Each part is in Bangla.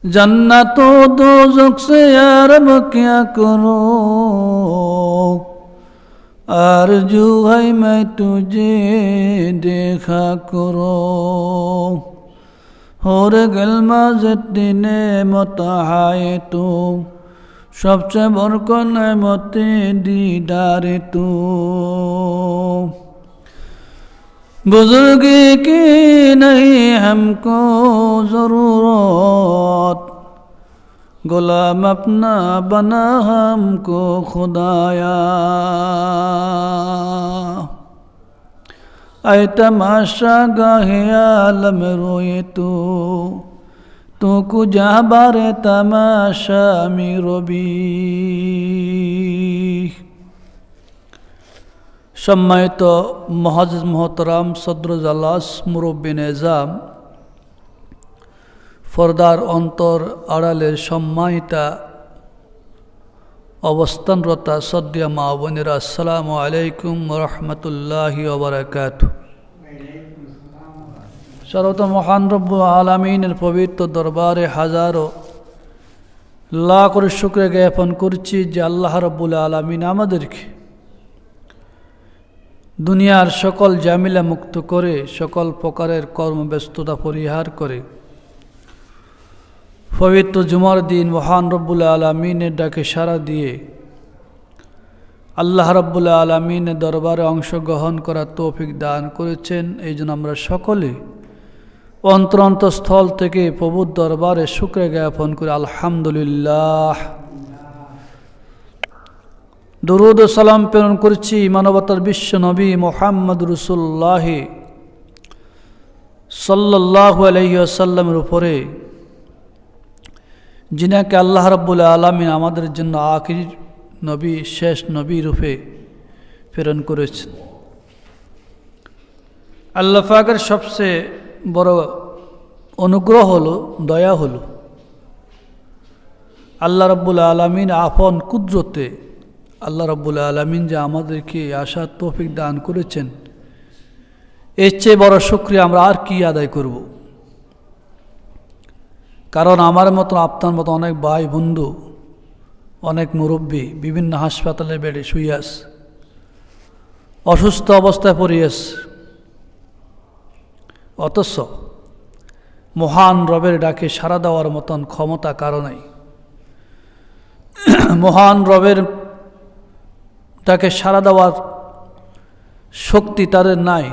जन्नतो दोज़ख से या रब क्या करूं, आरज़ू है मैं तुझे देखा करूं। होर गलमा ज़िद्दी नेमत है तू, सबसे बरकत नेमत दीदार तू। बुजुर्गी की नहीं हमको ज़रूरत, गुलाम अपना बना हमको खुदाया। ऐ तमाशा गाहे आलम रोए तू कुजा बारे तमाशा मिरबी। सम्मानित मुआज़्ज़िज़ मोहतरम सदर जलास मुरब्बी निज़ाम फरदार अंतर आड़ालेर सम्मानिता अवस्थानरता सद्या मा बोनेरा अस्सलामु आलैकुम व रहमतुल्लाहि व बाराकातुहु। सर्वत महान रब्बुल आलामीनेर पवित्र दरबारे हजारो लाख शुक्र ज्ञापन करछि जे आल्लाह रब्बुल आलामीन आमादेरके दुनियार सकल जामिला मुक्त करे सकल प्रकारेर कर्मव्यस्तता परिहार करे पवित्र जुमार दिन महान रब्बुल आलामीनेर डाके साड़ा दिए आल्लाह रब्बुल आलामीनेर दरबारे अंशग्रहण करार तौफिक दान करेছেন। এইজন্য আমরা সকলে অন্তরস্থল থেকে প্রভুর দরবারে শুকরিয়া জ্ঞাপন করি আলহামদুলিল্লাহ। দরুদ ও সালাম প্রেরণ করছি মানবতার বিশ্ব নবী মুহাম্মদ রাসূলুল্লাহ সাল্লাল্লাহু আলাইহি ওয়াসাল্লামের উপরে, जिन्हें अल्लाह रब्बुल आलमीन आमादेर जन्य आखिरी नबी शेष नबी रूपे प्रेरण करेছেন। आल्लाह पाकेर सबसे बड़ अनुग्रह हलो दया हलो आल्लाह रब्बुल आलमीन आपन कुदरते आल्लाह रब्बुल आलमीन जे आमादेरके आसार तौफिक दान करेছেন, एर चेये बड़ शुक्रिया आमरा आर कि आदाय करब। कारण आमार मतन आपनार मतो अनेक भाई बंधु अनेक मुरब्बी विभिन्न हासपाताले बेडे शुये आछे, असुस्थ अवस्थाय पड़े आछे, अथच महान रबेर डाके साड़ा देওয়ার मतन क्षमता कारो नाई। महान रबेर डाके साड़ा देওয়ার शक्ति तादेर नाई।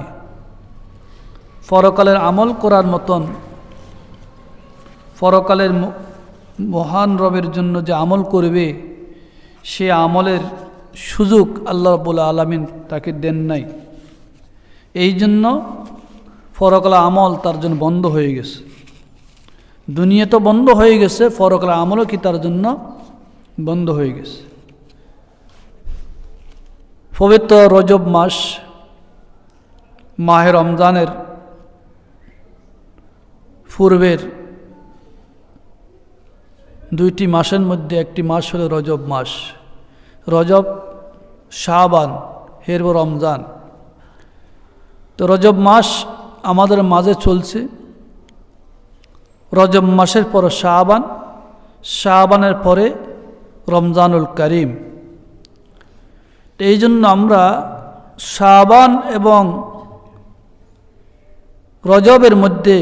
परकालेर आमल करार मतन परकालेर महान रबेर जन्य जे आमल करबे से आमलेर सुयोग आल्लाह रब्बुल आलामीन ताके देन नाई। एई जन्य परकाले आमल तार जन्य बंध हये गेछे। दुनिया तो बंध हये गेछे, परकाले आमलও कि तार जन्य बंध हये गेछे। पवित्र रजब मास माहे रमजानेर पूर्वेर दुईटी मासेर मध्य एकटी मास हलो रजब मास। रजब शाबान एरपर रमजान। तो रजब मास आमादेर माझे चलছে। रजब मासेर पर शाबान, शाबानेर परे रमजानुल करीम। এই জন্য আমরা শাবান এবং রজবের মধ্যে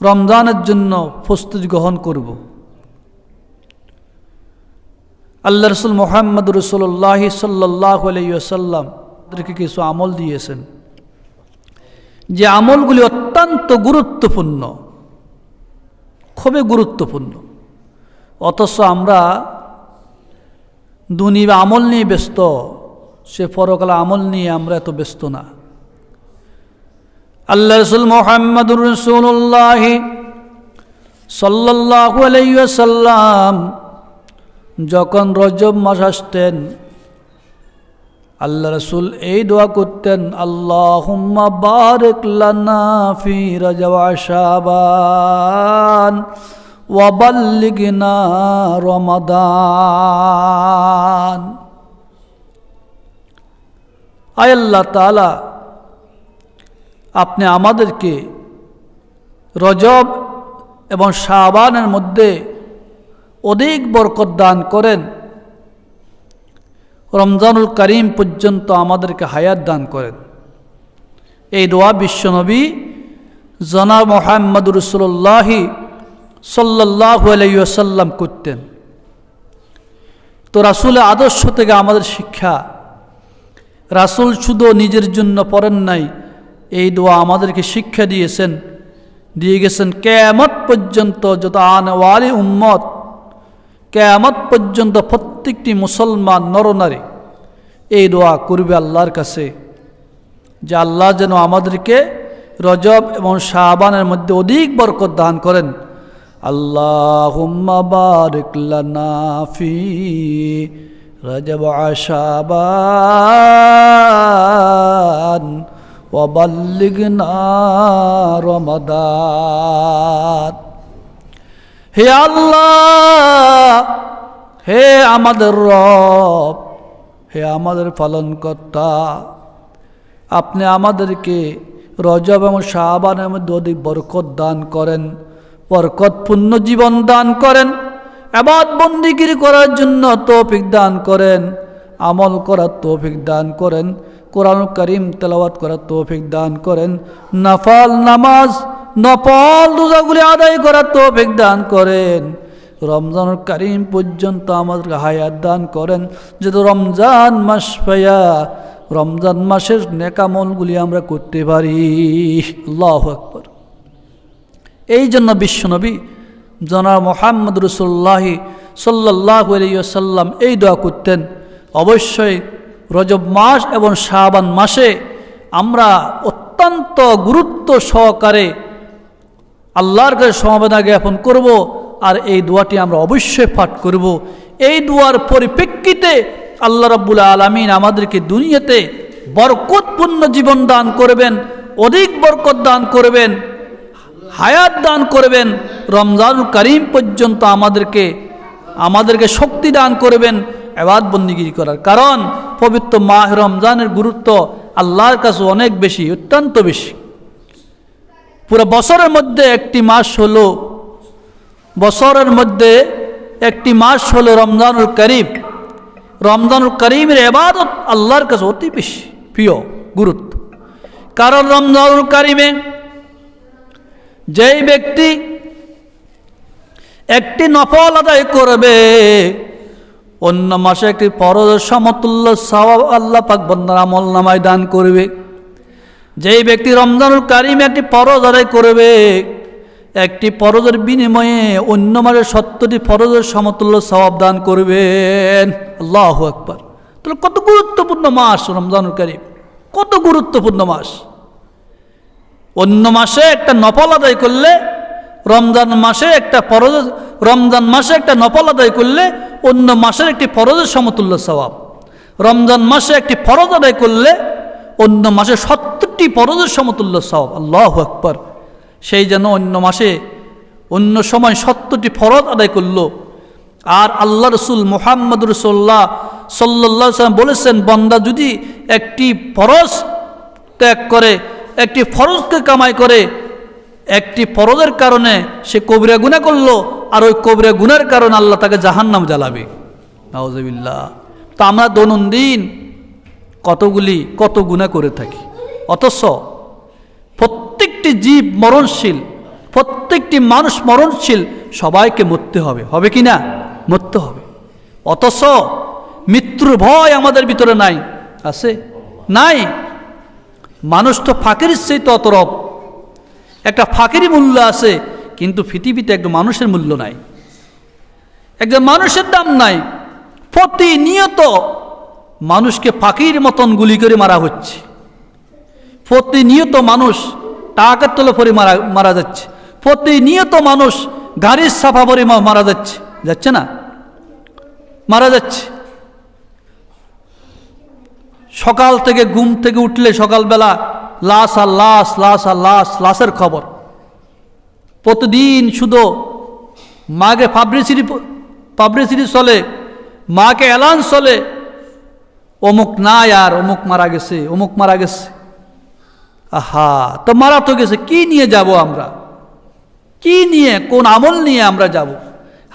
रमजानेर जन्य प्रस्तुति ग्रहण करब। आल्लाह रसूल मुहम्मद रसूलुल्लाह सल्लल्लाहु अलैहि वसल्लम तादेरके किछु आमल दिएছেন जे आमलगुली अत्यंत गुरुत्वपूर्ण, खुबই गुरुत्वपूर्ण। अथच आमरा दुनिया आमल निये व्यस्त, से परकाल आमल निये आमरा एत व्यस्त ना। আল্লাহ রাসূল মুহাম্মদুর রাসূলুল্লাহ সাল্লাল্লাহু আলাইহি ওয়াসাল্লাম যখন রজব মাস আসতেন আল্লাহ রাসূল এই দোয়া করতেন, আল্লাহুম্মা বারিক লানা ফি রজব ওয়া শাবান ওয়া বাল্লিগনা রমাদান। আয় আল্লাহ তাআলা আপনি আমাদেরকে রজব এবং শাবানের মধ্যে অধিক বরকত দান করেন, রমজানুল করিম পর্যন্ত আমাদেরকে হায়াত দান করেন। এই দোয়া বিশ্বনবী জনাব মুহাম্মদ রাসূলুল্লাহ সাল্লাল্লাহু আলাইহি ওয়াসাল্লাম করতেন। তো রাসূলের আদর্শ থেকে আমাদের শিক্ষা, রাসূল শুধু নিজের জন্য পড়েন নাই, এই দোয়া আমাদেরকে শিক্ষা দিয়ে গেছেন কিয়ামত পর্যন্ত যত আনওয়ালি উম্মত, কিয়ামত পর্যন্ত প্রত্যেকটি মুসলমান নরনারী এই দোয়া করবে আল্লাহর কাছে যে আল্লাহ যেন আমাদেরকে রজব এবং শাবানের মধ্যে অধিক বরকত দান করেন। আল্লাহুম্মা বারিক লানা ফি রজব ওয়া শাবান ওয়া বাল্লিগনা রমাদান। হে আল্লাহ, হে আমাদের রব, হে আমাদের পালনকর্তা, আপনি আমাদেরকে রজব এবং শাবানের মধ্যে অধিক বরকত দান করেন, বরকতপূর্ণ জীবন দান করেন, ইবাদত বন্দেগী করার জন্য তৌফিক দান করেন, আমল করার তৌফিক দান করেন, কোরআনুল কারীম তেলাওয়াত করার তৌফিক দান করেন, নফল নামাজ, নফল রোজাগুলি আদায় করার তৌফিক দান করেন, রমজানুল কারীম পর্যন্ত আমাদেরকে হায়াত দান করেন, যেহেতু রমজান মাস পাইয়া রমজান মাসের নেক আমলগুলি আমরা করতে পারি। আল্লাহু আকবার। এই জন্য বিশ্বনবী জনাব মুহাম্মদ রাসূলুল্লাহ সাল্লাল্লাহু আলাইহি ওয়াসাল্লাম এই দোয়া করতেন। অবশ্যই রজব মাস এবং শাবান মাসে আমরা অত্যন্ত গুরুত্ব সহকারে আল্লাহর কাছে সমবেদনা জ্ঞাপন করব, আর এই দোয়াটি আমরা অবশ্যই পাঠ করব। এই দোয়ার পরিপ্রেক্ষিতে আল্লাহ রাব্বুল আলামিন আমাদেরকে দুনিয়াতে বরকতপূর্ণ জীবন দান করবেন, অধিক বরকত দান করবেন, হায়াত দান করবেন, রমজানুল কারীম পর্যন্ত আমাদেরকে শক্তি দান করবেন ইবাদত বন্দেগী করার। কারণ পবিত্র মাহ রমজানের গুরুত্ব আল্লাহর কাছে অনেক বেশি, অত্যন্ত বেশি। পুরো বছরের মধ্যে একটি মাস হলো রমজানুল কারীম। রমজানুল কারীমের ইবাদত আল্লাহর কাছে অতি বেশি প্রিয়, গুরুত্ব। কারণ রমজানুল কারীমে যেই ব্যক্তি একটি নফল আদায় করবে, অন্য মাসে একটি ফরজের সমতুল্য সওয়াব আল্লাহ পাক বান্দার আমলনামায় দান করবে। যেই ব্যক্তি রমজানুল কারীমে একটি ফরজ আদায় করবে, একটি ফরজের বিনিময়ে অন্য মাসে 70টি ফরজের সমতুল্য সওয়াব দান করবেন। আল্লাহু আকবার। তাহলে কত গুরুত্বপূর্ণ মাস রমজানুল কারীম, কত গুরুত্বপূর্ণ মাস। অন্য মাসে একটা নফল আদায় করলে, রমজান মাসে একটা নফল আদায় করলে অন্য মাসের একটি ফরজের সমতুল্য সওয়াব। রমজান মাসে একটি ফরজ আদায় করলে অন্য মাসে 70টি ফরজের সমতুল্য সওয়াব। আল্লাহু আকবার। সেই যেন অন্য সময় 70টি ফরজ আদায় করলো। আর আল্লাহ রসুল মুহাম্মদ রাসূলুল্লাহ সাল্লাল্লাহু আলাইহি ওয়াসাল্লাম বলেছেন, বান্দা যদি একটি ফরজ ত্যাগ করে, একটি ফরজকে কামাই করে, একটি ফরজের কারণে সে কবিরা গুনাহ করলো, আর ওই কবিরা গুনার কারণে আল্লাহ তাকে জাহান্নাম জ্বালাবে। নাউযুবিল্লাহ। তো আমরা দৈনন্দিন কত গুনাহ করে থাকি, অথচ প্রত্যেকটি জীব মরণশীল, প্রত্যেকটি মানুষ মরণশীল, সবাইকে মরতে হবে, হবে কি না? মরতে হবে। অথচ মৃত্যুর ভয় আমাদের ভিতরে নাই, আছে? নাই। মানুষ তো ফাকিরের চেয়ে অতরব, একটা ফাকিরি মূল্য আছে, কিন্তু পৃথিবীতে একটা মানুষের মূল্য নাই, একজন মানুষের দাম নাই। প্রতিনিয়ত মানুষকে ফাকির মতন গুলি করে মারা হচ্ছে, প্রতিনিয়ত মানুষ টাকার তলে পরে মারা যাচ্ছে, প্রতিনিয়ত মানুষ গাড়ির সাফা পরে মারা যাচ্ছে না, মারা যাচ্ছে। সকাল থেকে ঘুম থেকে উঠলে সকালবেলা লাশ আর লাশ, লাশ আর লাশ, লাশের খবর। প্রতিদিন শুধু মাকে পাবলিসিটি চলে, মাকে এলান চলে, অমুক নাই আর অমুক মারা গেছে, অমুক মারা গেছে। আহা, তো মারা তো গেছে, কি নিয়ে যাব আমরা? কি নিয়ে, কোন আমল নিয়ে আমরা যাব?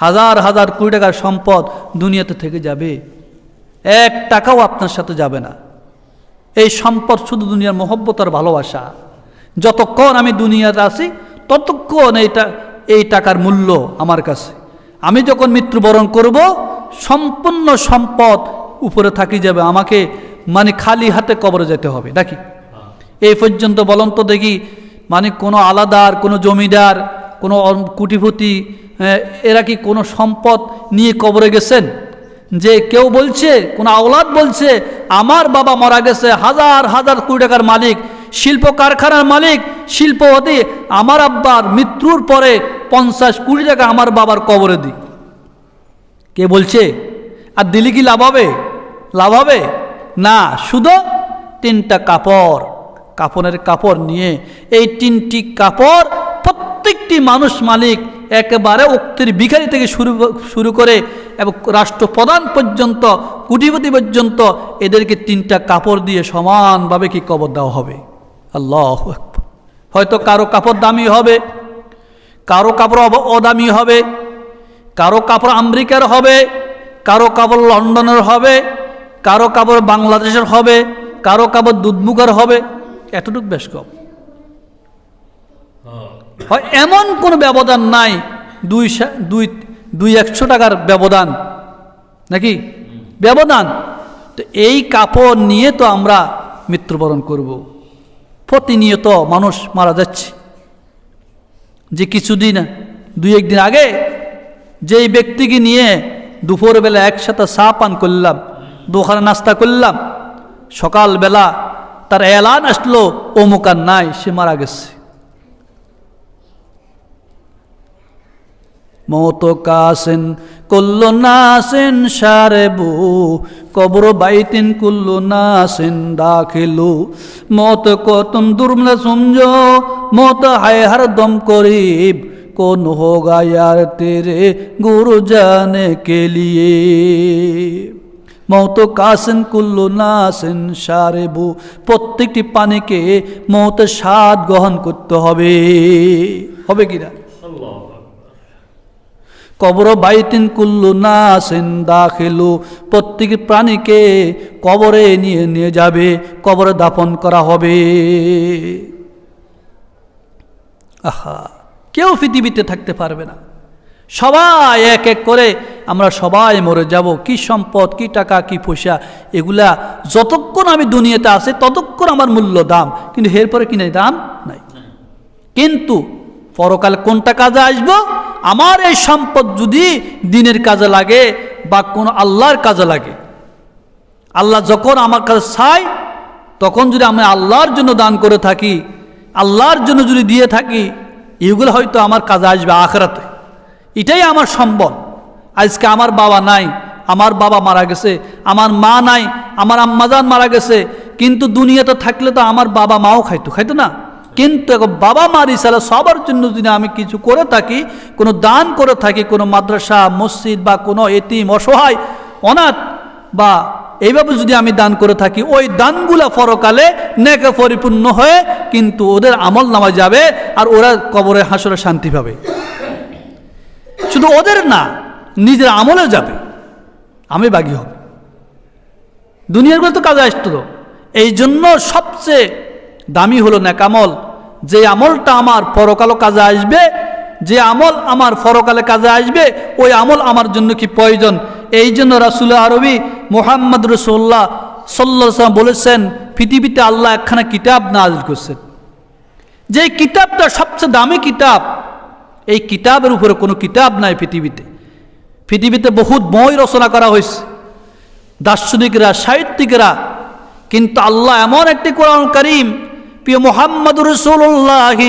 হাজার হাজার কোটি টাকার সম্পদ দুনিয়াতে থেকে যাবে, 1 টাকাও আপনার সাথে যাবে না। এই সম্পদ শুধু দুনিয়ার মহব্বত আর ভালোবাসা। যতক্ষণ আমি দুনিয়াতে আছি ততক্ষণ এই টাকার মূল্য আমার কাছে। আমি যখন মৃত্যুবরণ করব, সম্পূর্ণ সম্পদ উপরে থাকি যাবে, আমাকে মানে খালি হাতে কবরে যেতে হবে নাকি? এই পর্যন্ত বলুন তো দেখি, মানে কোনো আলাদার, কোনো জমিদার, কোনো কোটিপতি, এরা কি কোনো সম্পদ নিয়ে কবরে গেছেন? যে কেউ বলছে, কোনো আওলাদ বলছে আমার বাবা মারা গেছে, হাজার হাজার কোটি টাকার মালিক, শিল্প কারখানার মালিক, শিল্পপতি, আমার আব্বার মৃত্যুর পরে 50 কোটি টাকা আমার বাবার কবরে দিই। কে বলছে? আর দিলে কি লাভ হবে? লাভ হবে না। শুধু 3টা কাপড়, কাফনের কাপড় নিয়ে, এই 3টি কাপড় প্রত্যেকটি মানুষ মালিক, একেবারে উক্তির ভিখারি থেকে শুরু করে এবং রাষ্ট্রপ্রধান পর্যন্ত, কোটিপতি পর্যন্ত, এদেরকে 3টা কাপড় দিয়ে সমানভাবে কি কবর দেওয়া হবে। আল্লাহু আকবার। হয়তো কারো কাপড় দামি হবে, কারো কাপড় অদামি হবে, কারো কাপড় আমেরিকার হবে, কারো কাপড় লন্ডনের হবে, কারো কাপড় বাংলাদেশের হবে, কারো কাপড় দুধমুখের হবে। এতটুকু বেশ কম। হয় এমন কোনো ব্যবধান নাই, 200 টাকার ব্যবধান নাকি ব্যবধান। তো এই কাপড় নিয়ে তো আমরা মৃত্যুবরণ করব। প্রতিনিয়ত মানুষ মারা যাচ্ছে। যে কিছুদিন 2-1 দিন আগে যেই ব্যক্তিকে নিয়ে দুপুরবেলা একসাথে চা পান করলাম, দোকানে নাস্তা করলাম, সকালবেলা তার এলান আসলো অমুক আর নাই, সে মারা গেছে। মত কাসেন কুল্লু নাসিন শারবু, কবর বাইতিন কুল্লু নাসিন দাখিলু। মত को तुम दुर्मिल समझो, मौत है हर दम करीब, कौन होगा यार तेरे गुरु जाने के लिए। মত কাসেন কুল্লু নাসিন শারবু, প্রত্যেকটি পানিকে মৌতের স্বাদ গ্রহণ করতে হবে। হবে কিনা? কবর বাইতিন কুল্লু নাসিন দাখিলু, প্রত্যেক প্রাণীকে কবরে নিয়ে যাবে, কবরে দাফন করা হবে। আহা, কেউ পৃথিবীতে থাকতে পারবে না। সবাই এক এক করে আমরা সবাই মরে যাব। কি সম্পদ, কি টাকা, কি পয়সা, এগুলা যতক্ষণ আমি দুনিয়াতে আছি ততক্ষণ আমার মূল্য দাম, কিন্তু এরপরে কি নাই, দাম নাই। কিন্তু পরকালে কোনটা কাজে আসবো? আমার এই সম্পদ যদি দিনের কাজে লাগে বা কোন আল্লাহর কাজে লাগে, আল্লাহ যখন আমার কাছে চাই, তখন যদি আমি আল্লাহর জন্য দান করে থাকি, আল্লাহর জন্য যদি দিয়ে থাকি, এগুলো হয়তো আমার কাজে আসবে আখিরাতে। এটাই আমার সম্বল। আজকে আমার বাবা নাই, আমার বাবা মারা গেছে, আমার মা নাই, আমার আম্মাজান মারা গেছে, কিন্তু দুনিয়াতে থাকলে তো আমার বাবা মাও খাইতো না। কিন্তু বাবা মার ইসালা সবার জন্য যদি আমি কিছু করে থাকি, কোনো দান করে থাকি, কোনো মাদ্রাসা, মসজিদ বা কোনো এতিম, অসহায়, অনাথ বা এইভাবে যদি আমি দান করে থাকি, ওই দানগুলা পরকালে নেকে পরিপূর্ণ হয়ে কিন্তু ওদের আমল নামায় যাবে, আর ওরা কবরে হাসরে শান্তি পাবে। শুধু ওদের না, নিজের আমলে যাবে, আমি বাগী হব। দুনিয়ার গুলো তো কাজে আসতো। এই জন্য সবচেয়ে দামি হলো নেকামল। যে আমলটা আমার পরকালে কাজে আসবে, যে আমল আমার পরকালে কাজে আসবে, ওই আমল আমার জন্য কি প্রয়োজন। এই জন্য রাসূল আরবি মুহাম্মদ রাসূলুল্লাহ সাল্লাল্লাহু আলাইহি ওয়াসাল্লাম বলেছেন, পৃথিবীতে আল্লাহ একখানা কিতাব নাযিল করছেন, যে কিতাবটা সবচেয়ে দামি কিতাব। এই কিতাবের উপরে কোনো কিতাব নাই পৃথিবীতে। পৃথিবীতে বহুত বই রচনা করা হয়েছে, দার্শনিকরা, সাহিত্যিকরা, কিন্তু আল্লাহ এমন একটি কোরআন কারীম প্রিয় মুহাম্মদ রাসূলুল্লাহ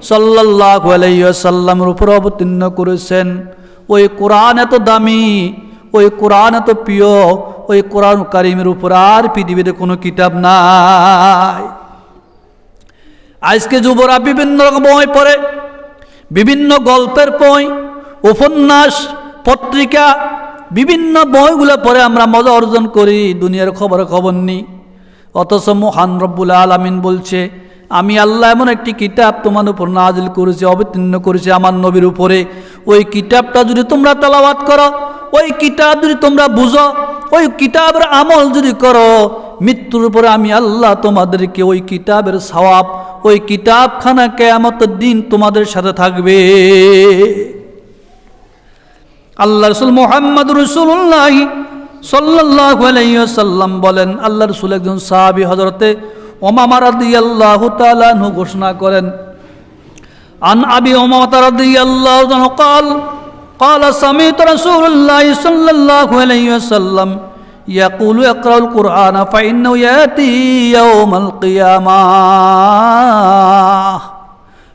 সাল্লাল্লাহু আলাইহি ওয়াসাল্লামের উপর অবতীর্ণ করেছেন। ওই কোরআন এত দামি, ওই কোরআন এত প্রিয়, ওই কোরআন কারীমের উপর আর পৃথিবীতে কোনো কিতাব নাই। আজকে যুবরা বিভিন্ন রকম বই পড়ে, বিভিন্ন গল্পের বই, উপন্যাস, পত্রিকা, বিভিন্ন বইগুলো পড়ে আমরা মজা অর্জন করি, দুনিয়ার খবর নিই। অথচ মহান রব্বুল আলামিন বলছে, আমি আল্লাহ এমন একটি কিতাব তোমার উপর নাজিল করেছি, অবতীর্ণ করেছি আমার নবীর উপরে। ওই কিতাবটা যদি তোমরা তেলাওয়াত করো, ওই কিতাব যদি তোমরা বুঝো, ওই কিতাবের আমল যদি করো, মৃত্যুর উপরে আমি আল্লাহ তোমাদেরকে ওই কিতাবের সওয়াব, ওই কিতাবখানা কিয়ামতের দিন তোমাদের সাথে থাকবে। আল্লাহ রাসূল মুহাম্মদ রাসূলুল্লাহ সাল্লাল্লাহু আলাইহি ওয়াসাল্লাম বলেন, আল্লাহ রাসূল একজন সাহাবী হযরতে উমামা রাদিয়াল্লাহু তাআলা আনহু ঘোষণা করেন, আন আবি উমামা রাদিয়াল্লাহু আনহু قال قال سمعت رسول الله صلى الله عليه وسلم يقول اقرأ القرآن فإنه يأتي يوم القيامة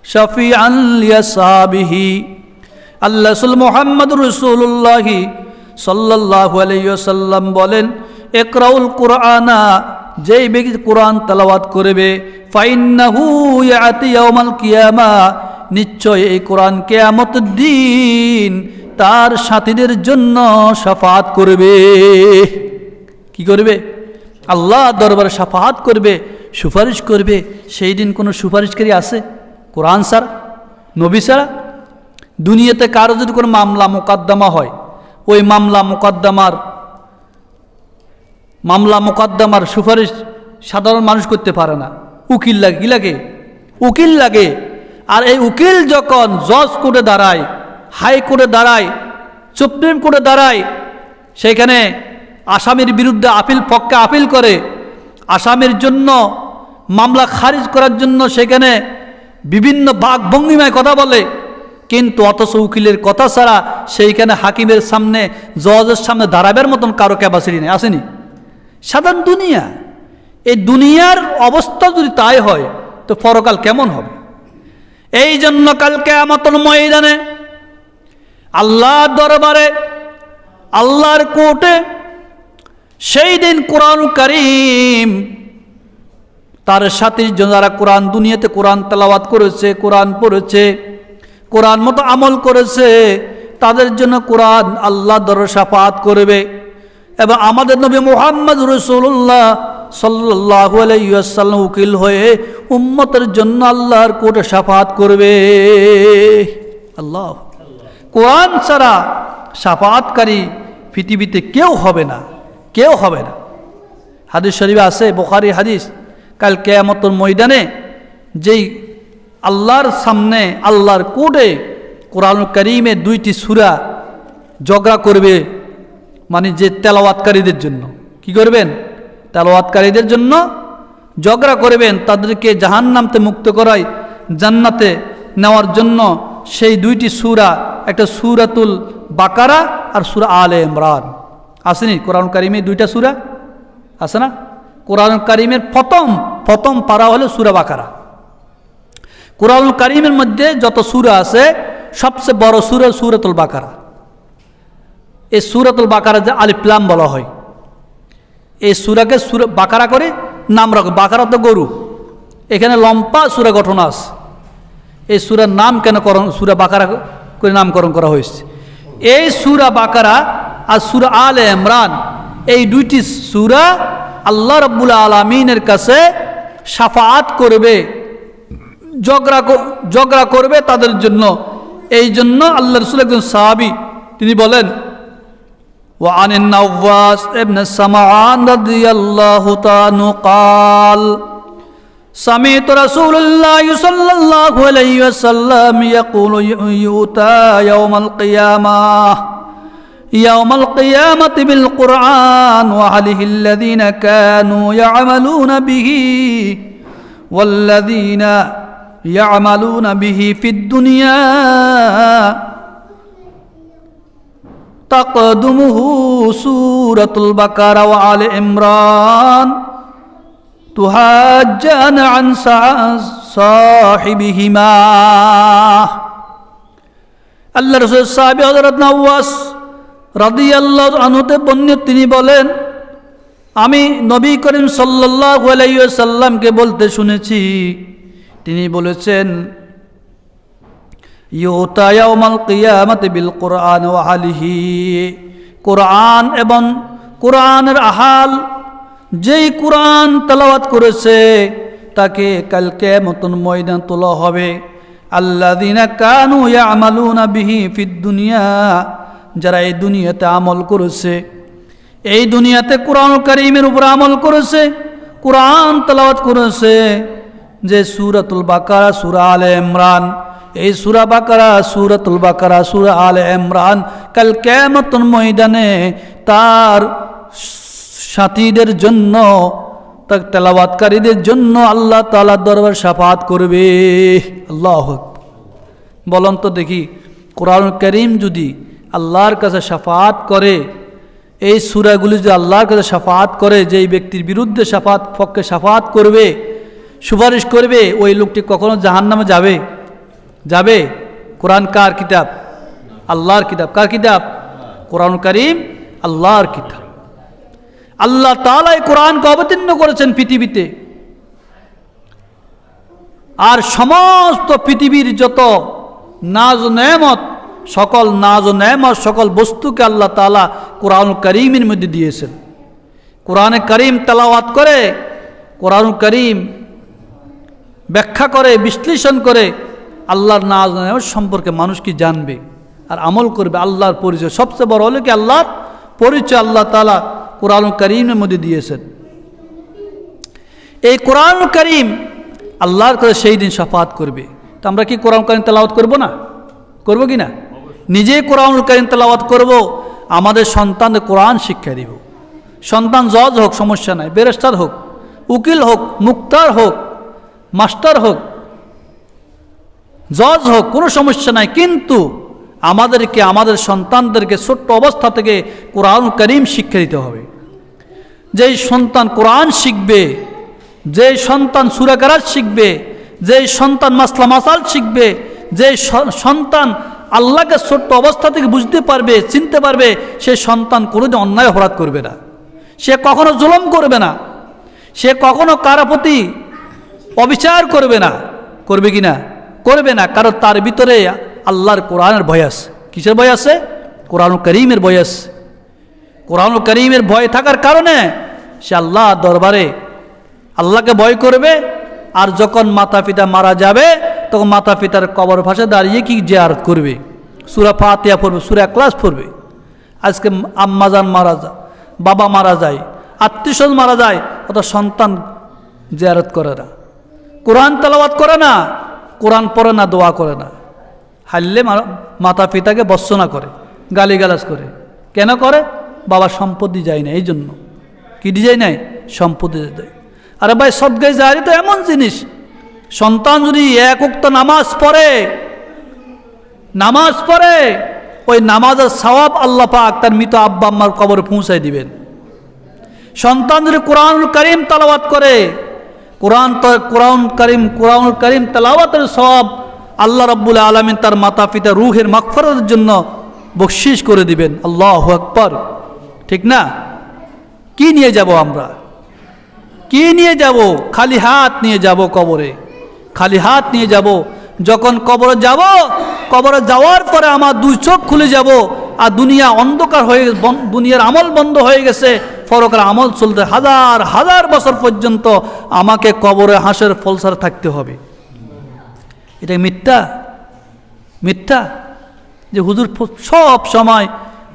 شفيعا لأصحابه। আল্লাহ রাসূল মুহাম্মদ রাসূলুল্লাহ সাল্লাল্লাহু আলাইহি ওয়াসাল্লাম বলেন, ইকরাউল কুরআনা, যেই ব্যক্তি কোরআন তেলাওয়াত করবে, ফাইন্নাহু ইয়াতি ইয়াউমাল কিয়ামা, নিশ্চয় এই কোরআন কিয়ামতের দিন তার সাথীদের জন্য শাফাআত করবে। কি করবে? আল্লাহ দরবারে শাফাআত করবে, সুপারিশ করবে। সেই দিন কোনো সুপারিশকারী আছে কোরআন ছাড়া, নবী ছাড়া? দুনিয়াতে কারো যদি কোনো মামলা মোকদ্দমা হয়, ওই মামলা মোকদ্দমার সুপারিশ সাধারণ মানুষ করতে পারে না, উকিল লাগে। কি লাগে? উকিল লাগে। আর এই উকিল যখন জজ কোর্টে দাঁড়ায়, হাইকোর্টে দাঁড়ায়, সুপ্রিম কোর্টে দাঁড়ায়, সেইখানে আসামির বিরুদ্ধে পক্ষে আপিল করে, আসামির জন্য মামলা খারিজ করার জন্য সেখানে বিভিন্ন বাকভঙ্গিমায় কথা বলে, কিন্তু অথচ উকিলের কথা ছাড়া সেইখানে হাকিমের সামনে, জজের সামনে দাঁড়াবার মতন কারো ক্যাপাসিটি নেই। আসেনি? সাধারণ দুনিয়া। এই দুনিয়ার অবস্থা যদি তাই হয়, তো পরকাল কেমন হবে? এই জন্য কাল কিয়ামতের ময়দানে আল্লাহর দরবারে, আল্লাহর কোর্টে সেই দিন কোরআন কারীম তার সাথীর জন্য, যারা কোরআন দুনিয়াতে কোরআন তেলাওয়াত করেছে, কোরআন পড়েছে, কোরআন মতো আমল করেছে, তাদের জন্য কোরআন আল্লাহ দরবারে শাফাআত করবে। এবং আমাদের নবী মুহাম্মদ রাসূলুল্লাহ সাল্লাল্লাহু আলাইহি ওয়াসাল্লাম উকিল হয়ে উম্মতের জন্য আল্লাহর কোর্টে শাফাআত করবে। আল্লাহ, কোরআন ছাড়া শাফাআতকারী পৃথিবীতে কেউ হবে না, কেউ হবে না। হাদিস শরীফে আছে, বুখারী হাদিস, কাল কিয়ামতের ময়দানে যেই আল্লাহর সামনে, আল্লাহর কোর্টে কোরআনুল কারীমের দুইটি সূরা ঝগড়া করবে, মানে যে তেলাওয়াতকারীদের জন্য। কি করবেন? তেলাওয়াতকারীদের জন্য ঝগড়া করবেন, তাদেরকে জাহান্নাম থেকে মুক্ত করায় জান্নাতে নেওয়ার জন্য সেই দুইটি সূরা, একটা সূরাতুল বাকারা আর সূরা আলে ইমরান। আসেনি কোরআনুল কারীমে দুইটা সূরা আছে না? কোরআনুল কারীমের প্রথম পারা হলো সূরা বাকারা। কোরআনুল কারীমের মধ্যে যত সূরা আছে, সবচেয়ে বড় সূরা সূরাতুল বাকারা। এই সূরাতুল বাকারা যে আলিফ লাম বলা হয়, এই সূরাকে সূরা বাকারা করে নাম রাখো। বাকারা তো গরু, এখানে লম্বা সূরা গঠন আছে। এই সূরার নাম কেন সূরা বাকারা করে নামকরণ করা হয়েছে? এই সূরা বাকারা আর সূরা আলে ইমরান, এই দুইটি সূরা আল্লাহ রাব্বুল আলামিনের কাছে শাফাআত করবে, ঝগড়া করবে তাদের জন্য। এই জন্য আল্লাহ রাসূল একজন সাহাবী, তিনি বলেন, وعن النواس ابن سمعان رضي الله تعالى قال سمعت رسول الله صلى الله عليه وسلم يقول يؤتى يوم القيامة بالقرآن وعليه الذين كانوا يعملون به والذين يعملون به في الدنيا تقدمه سورة البقرة وآل عمران تحاجان عن صاحبهما। আল্লাহ রাসূল সাহাবী হযরত নওয়াস রাদিয়াল্লাহু আনহু তে বর্ণিত, তিনি বলেন, আমি নবী করিম সাল্লাল্লাহু আলাইহি ওয়াসাল্লামকে বলতে শুনেছি, তিনি বলেছেন, ইউতা ইয়াউমাল কিয়ামাতি বিল কুরআন ওয়া আলিহি, কুরআন এবং কুরআনের আহাল, যেই কুরআন তেলাওয়াত করেছে তাকে কাল কিয়ামতের ময়দান তোলা হবে। আল্লাযীনা কানু ইয়ামালুনা বিহি ফিদ দুনিয়া, যারা এই দুনিয়াতে আমল করেছে, এই দুনিয়াতে কোরআনুল কারীমের উপর আমল করেছে, কোরআন তেলাওয়াত করেছে। যে সূরাতুল বাকারা, সূরা আলে ইমরান, এই সূরা বাকারা, সূরাতুল বাকারা, সূরা আলে ইমরান কাল কিয়ামতের ময়দানে তার সাথীদের জন্য, তার তেলাওয়াতকারীদের জন্য আল্লাহ তাআলার দরবার শাফাআত করবে। আল্লাহু আকবার। বলুন তো দেখি, কোরআনুল কারীম যদি আল্লাহর কাছে শাফাআত করে, এই সূরাগুলি যদি আল্লাহর কাছে শাফাআত করে, যেই ব্যক্তির বিরুদ্ধে পক্ষে শাফাআত করবে, সুপারিশ করবে, ওই লোকটি কখনো জাহান্নামে যাবে? যাবে? কোরআন কার কিতাব? আল্লাহর কিতাব। কার কিতাব? কোরআনুল কারীম আল্লাহর কিতাব। আল্লাহ তাআলা এই কোরআনকে অবতীর্ণ করেছেন পৃথিবীতে। আর সমস্ত পৃথিবীর যত নাজ ও নেয়ামত, সকল নাজ ও নেয়ামত, সকল বস্তুকে আল্লাহ তাআলা কোরআনুল কারীমের মধ্যে দিয়েছেন। কোরআনে কারীম তেলাওয়াত করে, কোরআনুল কারীম ব্যাখ্যা করে, বিশ্লেষণ করে আল্লাহর নাজ ও নেয়ামত সম্পর্কে মানুষ কি জানবে আর আমল করবে। আল্লাহর পরিচয় সবচেয়ে বড় হলো কি আল্লাহর পরিচয় আল্লাহ তাআলা কোরআনুল কারীমের মধ্যে দিয়েছেন। এই কোরআনুল কারীম আল্লাহর কাছে সেই দিন শাফাআত করবে। তো আমরা কি কোরআনুল কারীম তেলাওয়াত করব না? করব কি না? নিজেই কোরআনুল কারীম তেলাওয়াত করব, আমাদের সন্তানদের কোরআন শিক্ষা দিব। সন্তান জজ হোক, সমস্যা নাই, ব্যারিস্টার হোক, উকিল হোক, মুক্তার হোক, মাস্টার হোক, জজ হোক, কোনো সমস্যা নাই, কিন্তু আমাদেরকে, আমাদের সন্তানদেরকে ছোট্ট অবস্থা থেকে কোরআনুল কারীম শিক্ষা দিতে হবে। যেই সন্তান কোরআন শিখবে, যেই সন্তান সূরা কেরাত শিখবে, যেই সন্তান মাসলা মাসাল শিখবে, যেই সন্তান আল্লাহকে ছোট্ট অবস্থা থেকে বুঝতে পারবে, চিনতে পারবে, সেই সন্তান কোনোদিন অন্যায় অপরাধ করবে না, সে কখনো জুলুম করবে না, সে কখনো কারো প্রতি অবিচার করবে না। করবে কি না? করবে না, কারণ তার ভিতরে আল্লাহর কোরআনের ভয় আছে। কিসের ভয় আছে? কোরআনুল কারীমের ভয় আছে। কোরআনুল কারীমের ভয় থাকার কারণে সে আল্লাহ দরবারে আল্লাহকে ভয় করবে। আর যখন মাতা পিতা মারা যাবে, তখন মাতা পিতার কবর পাশে দাঁড়িয়ে কি জিয়ারত করবে? সূরা ফাতিহা পড়বে, সূরা ইখলাস পড়বে। আজকে আম্মাজান মারা যায়, বাবা মারা যায়, আত্মীয়স্বজন মারা যায়, অত সন্তান জিয়ারত করে না, কোরআন তেলাওয়াত করে না, কোরআন পড়ে না, দোয়া করে না, হারলে মাতা পিতাকে বর্ষনা করে, গালিগালাজ করে। কেন করে? বাবা সম্পত্তি যায় না, এই জন্য। কি যায় নাই? সম্পত্তি দেয়। আরে ভাই, সদকায়ে জারিয়া তো এমন জিনিস, সন্তান যদি এক ওয়াক্ত নামাজ পড়ে, ওই নামাজের সওয়াব আল্লাহ পাক তার মৃত আব্বা আম্মার কবরে পৌঁছায় দিবেন। সন্তান যদি কোরআনুল কারীম তেলাওয়াত করে, কোরআনুল কারীম তেলাওয়াতের সওয়াব আল্লাহ রাব্বুল আলামিন তার মাতা পিতা রূহের মাগফিরাতের জন্য বকশিশ করে দিবেন। আল্লাহু আকবার। ঠিক না? কি নিয়ে যাব আমরা? কি নিয়ে যাব? খালি হাত নিয়ে যাব কবরে, খালি হাত নিয়ে যাব। যখন কবরে যাব, কবরে যাওয়ার পরে আমার দুই চোখ খুলে যাব, আর দুনিয়া অন্ধকার হয়ে, দুনিয়ার আমল বন্ধ হয়ে গেছে, পরকার আমল চলতে হাজার হাজার বছর পর্যন্ত আমাকে কবরে হাঁসের ফলসার থাকতে হবে। এটা মিথ্যা? মিথ্যা যে হুজুর সব সময়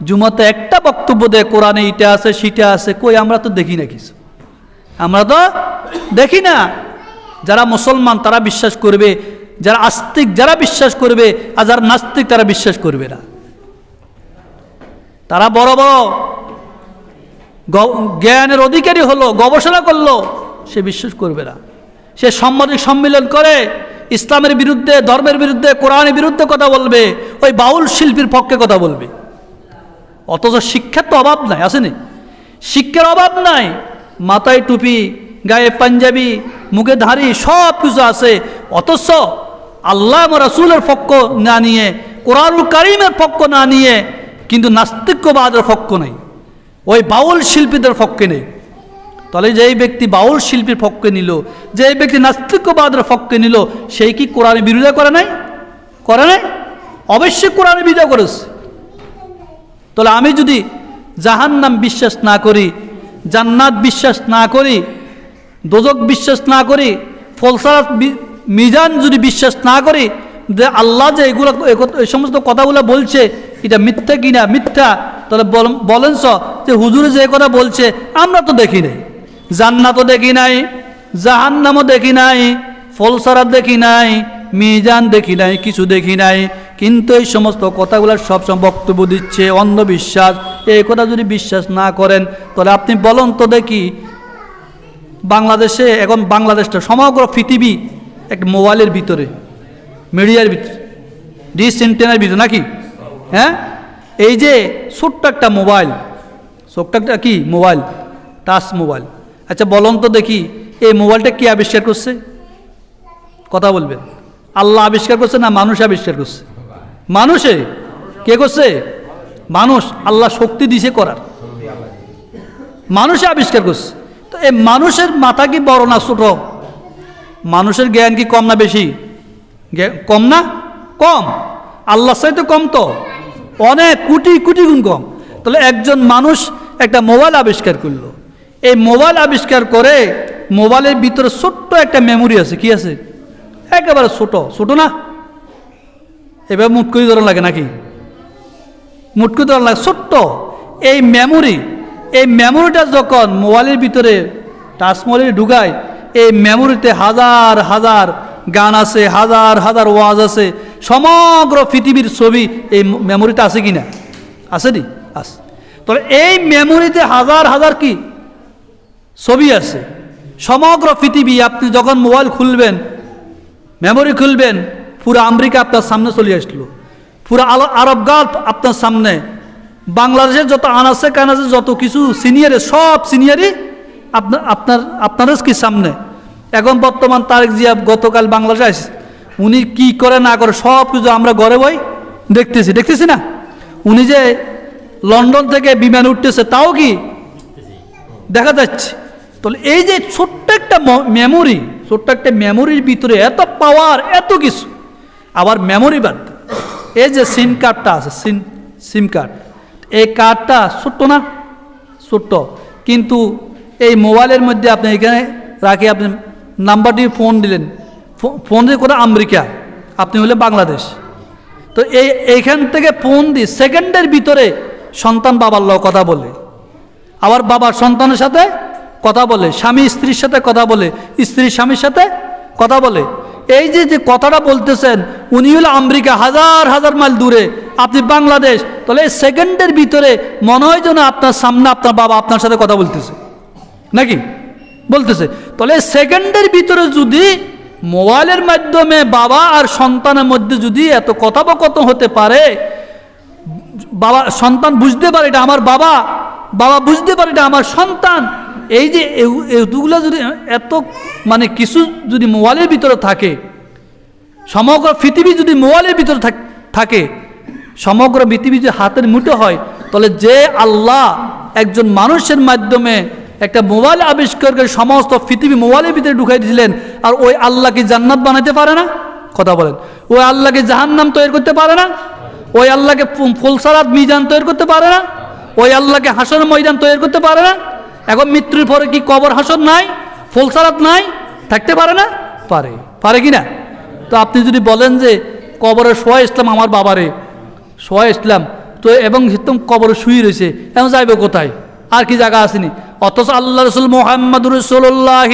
জুমাতে একটা বক্তব্য দেয়, কোরআনে এটা আছে সেটা আছে। কই, আমরা তো দেখি না কিছু, আমরা তো দেখি না। যারা মুসলমান তারা বিশ্বাস করবে, যারা আস্তিক যারা বিশ্বাস করবে, আর যারা নাস্তিক তারা বিশ্বাস করবে না। তারা বড় বড় জ্ঞানের অধিকারী হলো, গবেষণা করলো, সে বিশ্বাস করবে না। সে সাংবাদিক সম্মেলন করে ইসলামের বিরুদ্ধে, ধর্মের বিরুদ্ধে, কোরআনের বিরুদ্ধে কথা বলবে, ওই বাউল শিল্পীর পক্ষে কথা বলবে। অথচ শিক্ষার তো অভাব নাই, আসেনি? শিক্ষার অভাব নাই, মাথায় টুপি, গায়ে পাঞ্জাবি, মুখে ধারি, সব কিছু আছে। অথচ আল্লাহ রাসূলের পক্ষ না নিয়ে, কোরআনুল কারীমের পক্ষ না নিয়ে, কিন্তু নাস্তিক্যবাদের পক্ষ নেই, ওই বাউল শিল্পীদের পক্ষে নেই। তাহলে যেই ব্যক্তি বাউল শিল্পীর পক্ষে নিল, যেই ব্যক্তি নাস্তিক্যবাদের পক্ষে নিল, সেই কি কোরআনের বিরোধিতা করে নাই? করে নাই? অবশ্যই কোরআনের বিরোধিতা করেছে। তাহলে আমি যদি জাহান্নাম বিশ্বাস না করি, জান্নাত বিশ্বাস না করি, দোজক বিশ্বাস না করি, ফলসারাত মিজান যদি বিশ্বাস না করি যে আল্লাহ যে এগুলো এই সমস্ত কথাগুলো বলছে এটা মিথ্যা কিনা মিথ্যা, তাহলে বলেন যে হুজুরে যে কথা বলছে আমরা তো দেখি নাই, জান্নাতও দেখি নাই, জাহান্নামও দেখি নাই, ফলসারাত দেখি নাই, মিজান দেখি নাই, কিছু দেখি নাই, কিন্তু এই সমস্ত কথাগুলো সবসময় বক্তব্য দিচ্ছে অন্ধবিশ্বাস। এই কথা যদি বিশ্বাস না করেন তাহলে আপনি বলুন তো দেখি, বাংলাদেশে এখন বাংলাদেশটা সমগ্র পৃথিবী একটা মোবাইলের ভিতরে, মিডিয়ার ভিতরে, ডিশ এন্টেনার ভিতরে নাকি? হ্যাঁ, এই যে ছোট্ট একটা মোবাইল, ছোট্ট একটা কি মোবাইল, টাচ মোবাইল। আচ্ছা বলুন তো দেখি এই মোবাইলটা কে আবিষ্কার করছে? কথা বলবেন। আল্লাহ আবিষ্কার করছে না মানুষ আবিষ্কার করছে? মানুষে। কে করছে? মানুষ। আল্লাহ শক্তি দিছে করার, মানুষে আবিষ্কার করছে। তো এই মানুষের মাথা কি বড় না ছোট? মানুষের জ্ঞান কি কম না বেশি? কম না? কম। আল্লাহর চাইতে কম তো অনেক, কোটি কোটি গুণ কম। তাহলে একজন মানুষ একটা মোবাইল আবিষ্কার করলো, এই মোবাইল আবিষ্কার করে মোবাইলের ভিতরে ছোট্ট একটা মেমোরি আছে। কি আছে? একেবারে ছোট, ছোট না? এবার মুট করে ধরা লাগে নাকি? মুট করে ধরা লাগে, ছোট্ট এই মেমোরি। এই মেমোরিটা যখন মোবাইলের ভিতরে টাচ মোবাইলে ঢুকায়, এই মেমোরিতে হাজার হাজার গান আছে, হাজার হাজার ওয়াজ আছে, সমগ্র পৃথিবীর ছবি এই মেমোরিতে আছে কি না? আছে নি? আছে। তবে এই মেমোরিতে হাজার হাজার কি ছবি আছে, সমগ্র পৃথিবী। আপনি যখন মোবাইল খুলবেন, মেমোরি খুলবেন, পুরো আমেরিকা আপনার সামনে চলে আসলো, পুরো আরব গাল্ফ আপনার সামনে, বাংলাদেশের যত আনাচে কানাচে যত কিছু সিনিয়রে, সব সিনিয়রই আপনার কি সামনে। এখন বর্তমান তারেক জিয়া গতকাল বাংলাদেশে আসছে, উনি কি করে না করে সব কিছু আমরা ঘরে বই দেখতেছি না? উনি যে লন্ডন থেকে বিমান উঠতেছে তাও কি দেখা যাচ্ছে। তাহলে এই যে ছোট্ট একটা মেমোরি, ছোট্ট একটা মেমোরির ভিতরে এত পাওয়ার, এত কিছু। আবার মেমোরি বাদ, এই যে সিম কার্ডটা আছে, সিম কার্ড, এই কার্ডটা ছোট্ট না? ছোট্ট, কিন্তু এই মোবাইলের মধ্যে আপনি এখানে রাখি, আপনি নাম্বারটি ফোন দিলেন, ফোন দিয়ে কোথাও আমেরিকা, আপনি হলে বাংলাদেশ। তো এইখান থেকে ফোন দিয়ে সেকেন্ডের ভিতরে সন্তান বাবার লগে কথা বলে, আবার বাবার সন্তানের সাথে কথা বলে, স্বামী স্ত্রীর সাথে কথা বলে, স্ত্রী স্বামীর সাথে কথা বলে। এই যে কথাটা বলতেছেন, উনি হলো আমেরিকা, হাজার হাজার মাইল দূরে, আপনি বাংলাদেশ। তাহলে এই সেকেন্ডের ভিতরে মনে হয় যেন আপনার সামনে আপনার বাবা আপনার সাথে কথা বলতেছে নাকি? বলতেছে। তাহলে সেকেন্ডের ভিতরে যদি মোবাইলের মাধ্যমে বাবা আর সন্তানের মধ্যে যদি এত কথোপকথন হতে পারে, বাবা সন্তান বুঝতে পারে এটা আমার বাবা, বাবা বুঝতে পারে এটা আমার সন্তান, এই যে এগুলো যদি এত মানে কিছু যদি মোবাইলের ভিতরে থাকে, সমগ্র পৃথিবী যদি মোবাইলের ভিতরে থাকে, সমগ্র পৃথিবী যদি হাতের মুঠো হয়, তাহলে যে আল্লাহ একজন মানুষের মাধ্যমে একটা মোবাইল আবিষ্কার করে সমস্ত পৃথিবী মোবাইলের ভিতরে ঢুকাই দিয়েছিলেন, আর ওই আল্লাহকে জান্নাত বানাইতে পারে না? কথা বলেন। ওই আল্লাহকে জাহান্নাম তৈরি করতে পারে না? ওই আল্লাহকে ফুলসারাত মিজান তৈরি করতে পারে না? ওই আল্লাহকে হাসর ময়দান তৈরি করতে পারে না? এখন মৃত্যুর পরে কি কবর হাসর নাই, ফুলসারাত নাই? থাকতে পারে না? পারে। পারে কি না? তো আপনি যদি বলেন যে কবরে শোয়া ইসলাম আমার বাবারে, শোয়া ইসলাম তো, এবং কবরে শুয়ে রয়েছে, এখন যাইবে কোথায়? আর কি জায়গা আসেনি? অথচ আল্লাহ রসুল মুহাম্মদুর রাসূলুল্লাহ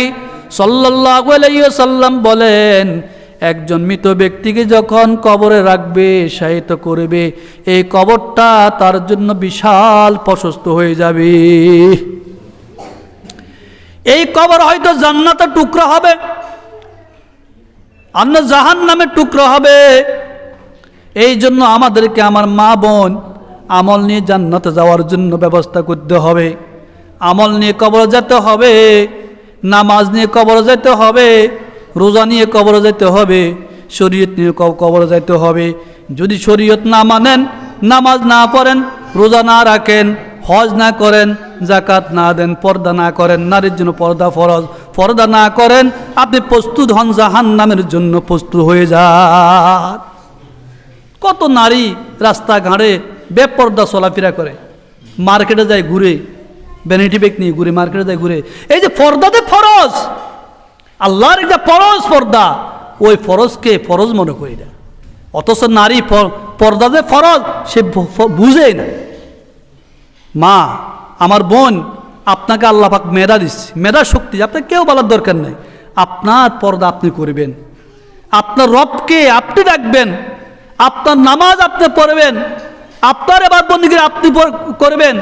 সাল্লাল্লাহু আলাইহি ওয়াসাল্লাম বলেন, একজন মৃত ব্যক্তিকে যখন কবরে রাখবে, শায়িত করবে, এই কবরটা তার জন্য বিশাল প্রশস্ত হয়ে যাবে। এই কবর হয়তো জান্নাতের টুকরা হবে, অন্য জাহান্নামের টুকরা হবে। এই জন্য আমাদেরকে, আমার মা বোন, আমল নিয়ে জান্নাতে যাওয়ার জন্য ব্যবস্থা করতে হবে। আমল নিয়ে কবর যেতে হবে, নামাজ নিয়ে কবর যেতে হবে, রোজা নিয়ে কবর যেতে হবে, শরীয়ত নিয়ে কবর যেতে হবে। যদি শরীয়ত না মানেন, নামাজ না পড়েন, রোজা না রাখেন, হজ না করেন, যাকাত না দেন, পর্দা না করেন, নারীর জন্য পর্দা ফরজ, পর্দা না করেন, আপনি প্রস্তুত হন জাহান্নামের জন্য, প্রস্তুত হয়ে যান। কত নারী রাস্তাঘাটে বেপর্দা চলাফেরা করে, মার্কেটে যায় ঘুরে, ভ্যানিটি ব্যাগ নিয়ে ঘুরে, মার্কেটে যায় ঘুরে। এই যে পর্দাতে ফরজ, আল্লাহর একটা ফরজ পর্দা, ওই ফরজকে ফরজ মনে করি না। অথচ নারী পর্দা যে ফরজ সে বুঝেই না। মা, আমার বোন, আপনাকে আল্লাহ পাক মেধা দিচ্ছে, মেধা শক্তি, আপনাকে কেউ বলার দরকার নেই। আপনার পর্দা আপনি করবেন, আপনার রবকে আপনি ডাকবেন, আপনার নামাজ আপনি পড়বেন, আপনার এবার বন্দিগিরি আপনি করবেন।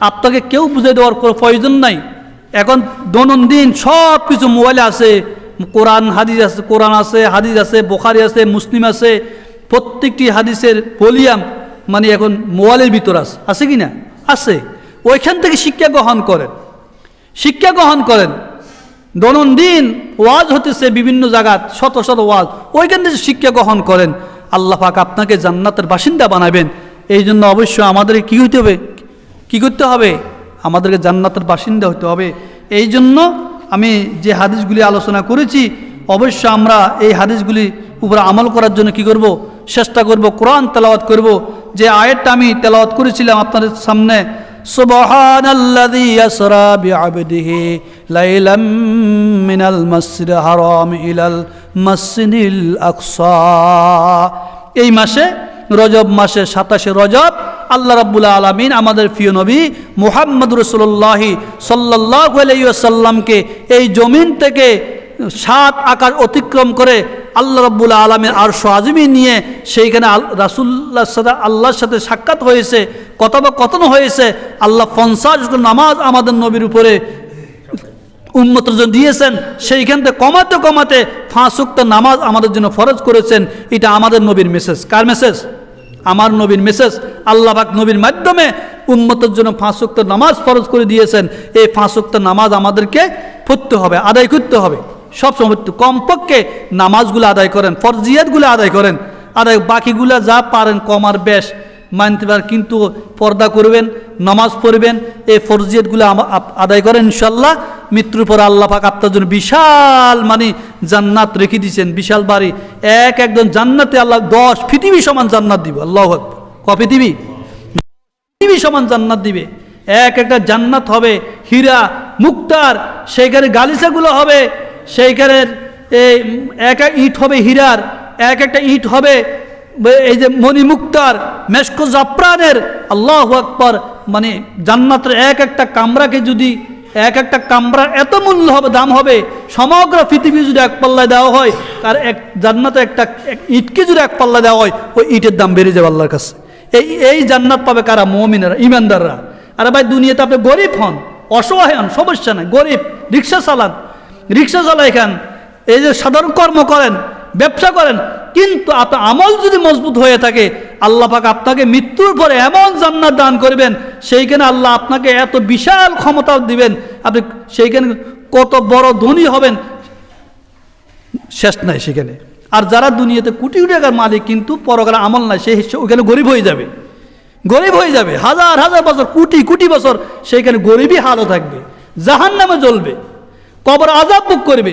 আপনাকে কেউ বুঝে দেওয়ার কোনো প্রয়োজন নাই। এখন দৈনন্দিন সব কিছু মোবাইলে আছে, কোরআন হাদিস আছে, কোরআন আছে, হাদিস আছে, বুখারী আছে, মুসলিম আছে, প্রত্যেকটি হাদিসের ভলিউম মানে এখন মোবাইলের ভিতর আছে কি না? আছে। ওইখান থেকে শিক্ষা গ্রহণ করেন, শিক্ষা গ্রহণ করেন। দৈনন্দিন ওয়াজ হতেছে বিভিন্ন জায়গায়, শত শত ওয়াজ, ওইখান থেকে শিক্ষা গ্রহণ করেন। আল্লাহ পাক আপনাকে জান্নাতের বাসিন্দা বানাবেন। এই জন্য অবশ্যই আমাদেরকে কী হইতে হবে, কী করতে হবে? আমাদেরকে জান্নাতের বাসিন্দা হতে হবে। এই জন্য আমি যে হাদিসগুলি আলোচনা করেছি, অবশ্যই আমরা এই হাদিসগুলি উপরে আমল করার জন্য কি করব? চেষ্টা করব, কোরআন তেলাওয়াত করব। যে আয়াতটা আমি তেলাওয়াত করেছিলাম আপনাদের সামনে, সুবহানাল্লাযী ইয়াসরা বিআবদিহি লাইলাম মিনাল মাসজিদিল হারাম ইলাল মাসজিদিল আকসা। এই মাসে, রজব মাসে 27শে রজব, আল্লাহ রাব্বুল আলামিন আমাদের প্রিয় নবী মুহাম্মদ রাসূলুল্লাহ সাল্লাল্লাহু আলাইহি ওয়াসাল্লামকে এই জমিন থেকে 7 আকাশ অতিক্রম করে আল্লাহ রাব্বুল আলামিন আরশ আযমি নিয়ে সেইখানে রাসূলুল্লাহর সাথে আল্লাহর সাথে সাক্ষাৎ হয়েছে, কথোপকথন হয়েছে। আল্লাহ 50 নামাজ আমাদের নবীর উপরে উম্মতের জন্য দিয়েছেন। সেইখান থেকে কমাতে কমাতে 5 ওয়াক্ত নামাজ আমাদের জন্য ফরজ করেছেন। এটা আমাদের নবীর মেসেজ। কার মেসেজ? আমার নবীর মেসেজ। আল্লাহ পাক নবীর মাধ্যমে উম্মতের জন্য 5 ওয়াক্ত নামাজ ফরজ করে দিয়েছেন। এই 5 ওয়াক্ত নামাজ আমাদেরকে পড়তে হবে, আদায় করতে হবে। সবসময় কমপক্ষে নামাজগুলো আদায় করেন, ফরজিয়াতগুলো আদায় করেন, আদায় বাকিগুলো যা পারেন কম আর বেশ মানতে পারেন, কিন্তু পর্দা করবেন, নামাজ পড়বেন, এই ফরজিয়াতগুলো আদায় করেন। ইনশাল্লাহ মৃত্যুর পর আল্লাহ পাক আপনার জন্য বিশাল মানে জান্নাত রেখে দিয়েছেন, বিশাল বাড়ি। একজন জান্নাতে আল্লাহ 10 পৃথিবী সমান জান্নাত দিবে। আল্লাহু আকবার। ক পৃথিবী? পৃথিবী সমান জান্নাত দিবে। একটা জান্নাত হবে হীরা মুক্তার, সেইখানে গালিচাগুলো হবে, সেইখানের এক ইট হবে হীরার, একটা ইট হবে এই যে মণিমুক্তার, মেশকো জাফরানের। আল্লাহু আকবার। মানে জান্নাতের একটা কামরাকে যদি একটা কামরার এত মূল্য হবে, দাম হবে, সমগ্র পৃথিবী যদি এক পাল্লায় দেওয়া হয়, আর জান্নাতে একটা ইটকে যদি এক পাল্লা দেওয়া হয়, ওই ইটের দাম বেড়ে যাবে আল্লাহর কাছে। এই জান্নাত পাবে কারা? মুমিনেরা, ইমানদাররা। আরে ভাই, দুনিয়াতে আপনি গরিব হন, অসহায় হন, সমস্যা নাই, গরিব, রিক্সা চালান, রিক্সা চালাই খান, এই যে সাধারণ কর্ম করেন, ব্যবসা করেন, কিন্তু আপনার আমল যদি মজবুত হয়ে থাকে, আল্লাহ পাক আপনাকে মৃত্যুর পরে এমন জান্নাত দান করবেন, সেইখানে আল্লাহ আপনাকে এত বিশাল ক্ষমতা দিবেন, আপনি সেইখানে কত বড় ধনী হবেন, শেষ নাই সেখানে। আর যারা দুনিয়াতে কোটি কোটি টাকার মালিক কিন্তু পরকালে আমল নাই, সে ওখানে গরিব হয়ে যাবে, গরিব হয়ে যাবে, হাজার হাজার বছর, কোটি কোটি বছর সেইখানে গরিবই হালও থাকবে, জাহান্নামে জ্বলবে, কবর আযাব ভোগ করবে।